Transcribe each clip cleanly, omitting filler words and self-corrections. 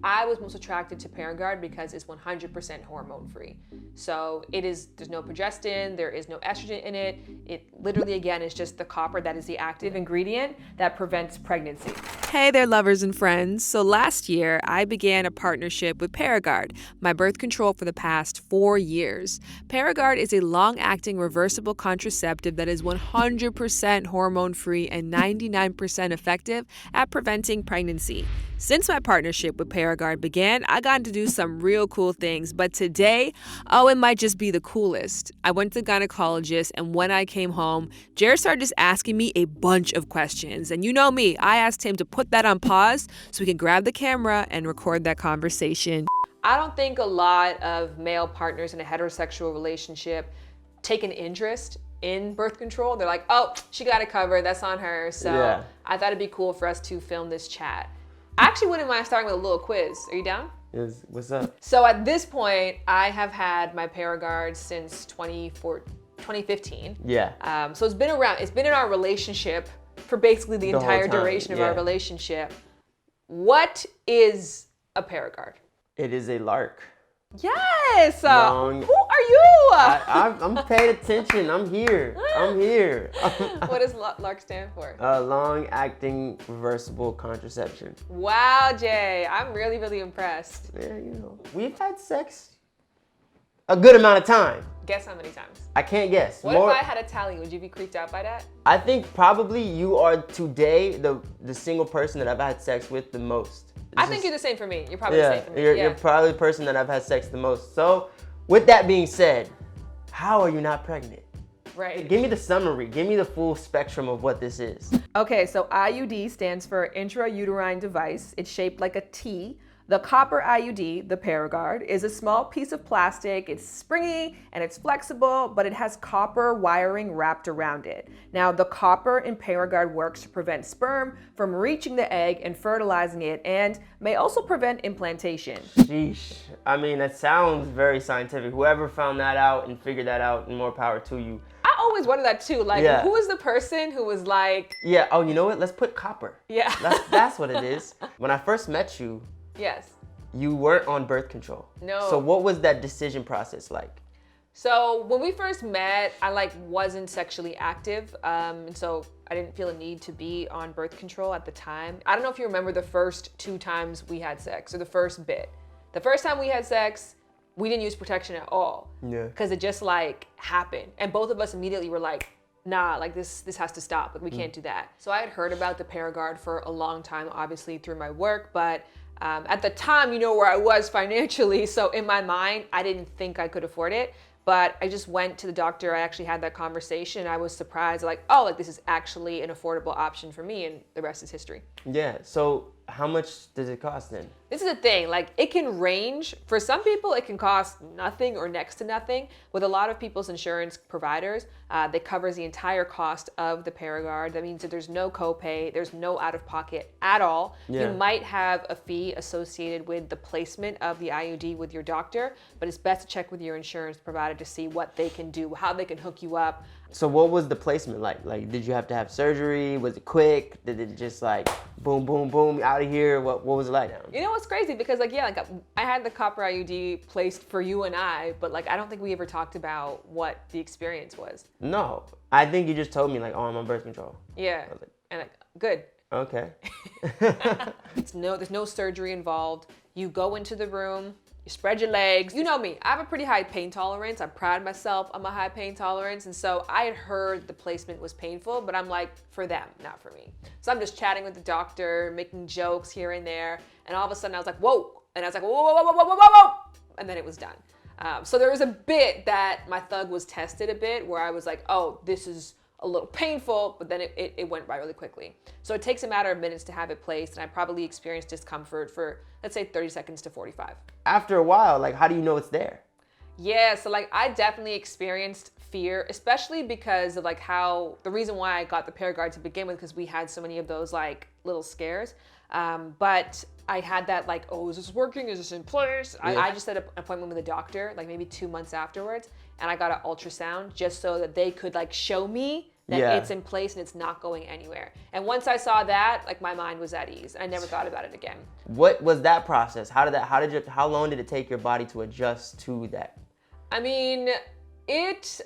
I was most attracted to Paragard because it's 100% hormone free. So there's no progestin, there is no estrogen in it. It literally, again, is just the copper that is the active ingredient that prevents pregnancy. Hey there, lovers and friends. So last year, I began a partnership with Paragard, my birth control for the past 4 years. Paragard is a long-acting reversible contraceptive that is 100% hormone-free and 99% effective at preventing pregnancy. Since my partnership with Paragard began, I got to do some real cool things, but today, it might just be the coolest. I went to the gynecologist, and when I came home, Jared started just asking me a bunch of questions. And you know me, I asked him to put that on pause so we can grab the camera and record that conversation. I don't think a lot of male partners in a heterosexual relationship take an interest in birth control. They're like, oh, she got it covered, that's on her. So yeah. I thought it'd be cool for us to film this chat. I actually wouldn't mind starting with a little quiz. Are you down? What's up? So at this point, I have had my Paragard since 2015. Yeah. So it's been around. It's been in our relationship for basically the entire duration of our relationship. What is a Paragard? It is a lark. Yes. Who are you? I'm paying attention. I'm here. What does LARC stand for? Long-acting reversible contraception. Wow, Jay. I'm really, really impressed. Yeah, we've had sex a good amount of time. Guess how many times? I can't guess. What if I had a tally? Would you be creeped out by that? I think probably you are today the single person that I've had sex with the most. I think you're the same for me. You're probably the same for me. You're probably the person that I've had sex the most. So, with that being said, how are you not pregnant? Right. Give me the summary. Give me the full spectrum of what this is. Okay, so IUD stands for intrauterine device. It's shaped like a T. The copper IUD, the Paragard, is a small piece of plastic. It's springy and it's flexible, but it has copper wiring wrapped around it. Now, the copper in Paragard works to prevent sperm from reaching the egg and fertilizing it, and may also prevent implantation. Sheesh. I mean, that sounds very scientific. Whoever found that out and figured that out, and more power to you. I always wondered that too. Like, who was the person who was like... Yeah, oh, you know what? Let's put copper. Yeah. That's what it is. When I first met you... Yes. You weren't on birth control. No. So what was that decision process like? So when we first met, I wasn't sexually active. And so I didn't feel a need to be on birth control at the time. I don't know if you remember the first 2 times we had sex, or the first bit. The first time we had sex, we didn't use protection at all. Yeah. Because it just happened. And both of us immediately were like, nah, this has to stop. We can't do that. So I had heard about the Paragard for a long time, obviously through my work, but at the time, where I was financially. So in my mind, I didn't think I could afford it, but I just went to the doctor. I actually had that conversation. I was surprised, this is actually an affordable option for me, and the rest is history. Yeah, so how much does it cost then? This is the thing, it can range. For some people, it can cost nothing or next to nothing. With a lot of people's insurance providers, that covers the entire cost of the Paragard. That means that there's no copay, there's no out-of-pocket at all. Yeah. You might have a fee associated with the placement of the IUD with your doctor, but it's best to check with your insurance provider to see what they can do, how they can hook you up. So what was the placement like? Did you have to have surgery? Was it quick? Did it just boom, boom, boom, out of here? What was it like now? You know what's crazy? Because I had the copper IUD placed for you and I, but I don't think we ever talked about what the experience was. No, I think you just told me I'm on birth control. Yeah, and good. Okay. There's no surgery involved. You go into the room, you spread your legs. You know me, I have a pretty high pain tolerance. I pride myself on my high pain tolerance. And so I had heard the placement was painful, but I'm for them, not for me. So I'm just chatting with the doctor, making jokes here and there. And all of a sudden I was like, whoa. And I was like, whoa, whoa, whoa, whoa, whoa, whoa, whoa. And then it was done. So there was a bit that my thug was tested a bit where I was like, oh, this is a little painful, but then it went by really quickly. So it takes a matter of minutes to have it placed, and I probably experienced discomfort for, let's say, 30 seconds to 45. After a while, how do you know it's there? Yeah, so I definitely experienced fear, especially because of the reason why I got the Paragard to begin with, because we had so many of those little scares. But I had that oh, is this working? Is this in place? Yeah. I just set an appointment with a doctor maybe 2 months afterwards, and I got an ultrasound just so that they could show me that Yeah. it's in place and it's not going anywhere. And once I saw that, like my mind was at ease. I never thought about it again. What was that process? How long did it take your body to adjust to that? I mean,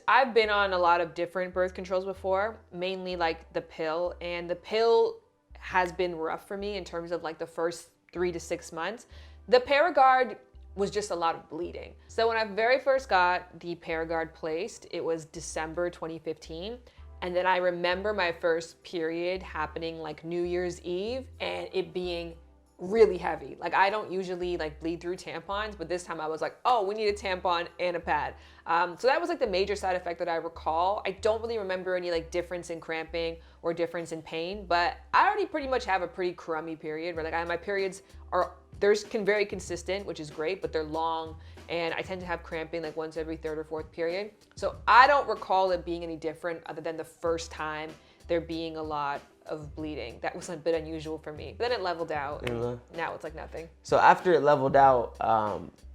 I've been on a lot of different birth controls before, mainly like the pill, and the pill has been rough for me in terms of like the first 3 to 6 months. The Paragard was just a lot of bleeding. So when I very first got the Paragard placed, it was December 2015. And then I remember my first period happening like New Year's Eve and it being really heavy. Like I don't usually like bleed through tampons, but this time I was like, oh, we need a tampon and a pad. So that was like the major side effect that I recall. I don't really remember any like difference in cramping or difference in pain, but I already pretty much have a pretty crummy period where like my periods can very consistent, which is great, but they're long and I tend to have cramping like once every third or fourth period. So I don't recall it being any different other than the first time there being a lot of bleeding. That was a bit unusual for me. But then it leveled out and now it's like nothing. So after it leveled out,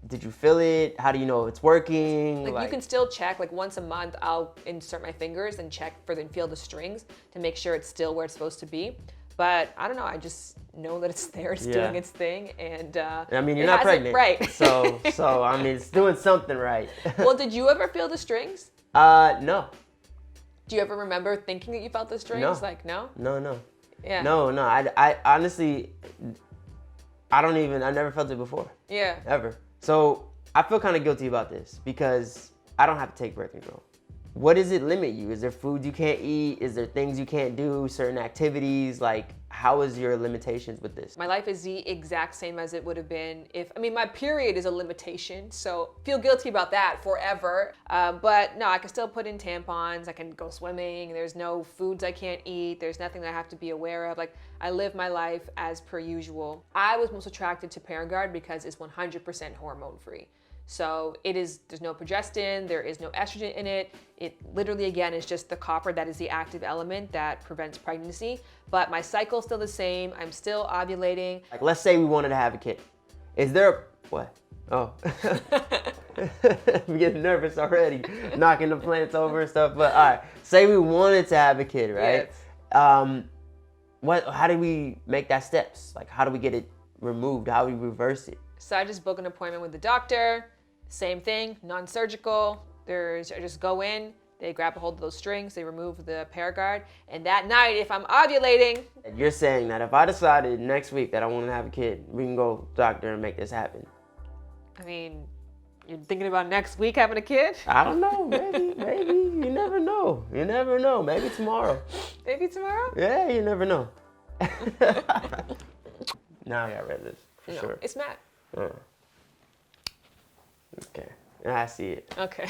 did you feel it? How do you know if it's working? Like you can still check, like once a month I'll insert my fingers and check and feel the strings to make sure it's still where it's supposed to be. But I don't know, I just know that it's there, it's doing its thing, and I mean, you're not pregnant, right? So I mean, it's doing something right. Well, did you ever feel the strings? No. Do you ever remember thinking that you felt the strings? No. Like, no? No. Yeah. No. I honestly, I never felt it before. Yeah. Ever. So I feel kind of guilty about this because I don't have to take birth control. What does it limit you? Is there food you can't eat? Is there things you can't do? Certain activities? Like, how is your limitations with this? My life is the exact same as it would have been my period is a limitation, so feel guilty about that forever. But no, I can still put in tampons, I can go swimming, there's no foods I can't eat, there's nothing that I have to be aware of. Like, I live my life as per usual. I was most attracted to Paragard because it's 100% hormone free. So there's no progestin, there is no estrogen in it. It literally, again, is just the copper that is the active element that prevents pregnancy. But my cycle's still the same. I'm still ovulating. Like, let's say we wanted to have a kid. Is there what? Oh. I'm getting nervous already, knocking the plants over and stuff. But all right, say we wanted to have a kid, right? Yes. How do we make that steps? Like, how do we get it removed? How do we reverse it? So I just book an appointment with the doctor. Same thing, non-surgical. I just go in, they grab a hold of those strings, they remove the Paragard, and that night, if I'm ovulating. You're saying that if I decided next week that I want to have a kid, we can go to the doctor and make this happen? I mean, you're thinking about next week having a kid? I don't know, maybe. You never know. Maybe tomorrow. Maybe tomorrow? Yeah, you never know. Now I got rid of this, for sure. It's Matt. Okay, I see it. Okay.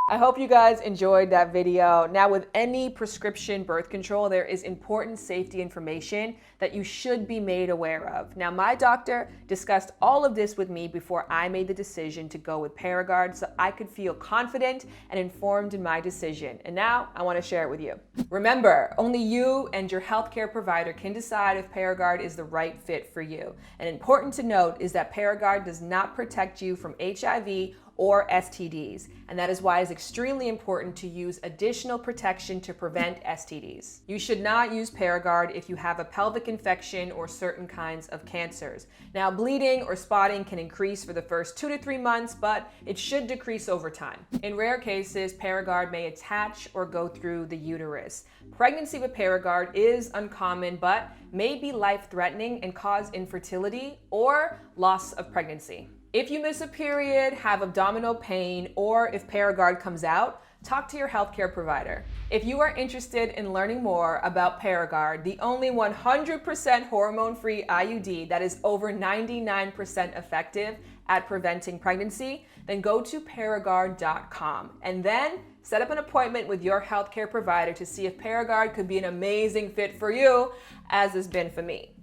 I hope you guys enjoyed that video. Now, with any prescription birth control, there is important safety information that you should be made aware of. Now, my doctor discussed all of this with me before I made the decision to go with Paragard so I could feel confident and informed in my decision. And now I want to share it with you. Remember, only you and your healthcare provider can decide if Paragard is the right fit for you. And important to note is that Paragard does not protect you from HIV or STDs, and that is why it's extremely important to use additional protection to prevent STDs. You should not use Paragard if you have a pelvic infection or certain kinds of cancers. Now, bleeding or spotting can increase for the first 2 to 3 months, but it should decrease over time. In rare cases, Paragard may attach or go through the uterus. Pregnancy with Paragard is uncommon, but may be life-threatening and cause infertility or loss of pregnancy. If you miss a period, have abdominal pain, or if Paragard comes out, talk to your healthcare provider. If you are interested in learning more about Paragard, the only 100% hormone-free IUD that is over 99% effective at preventing pregnancy, then go to Paragard.com and then set up an appointment with your healthcare provider to see if Paragard could be an amazing fit for you, as has been for me.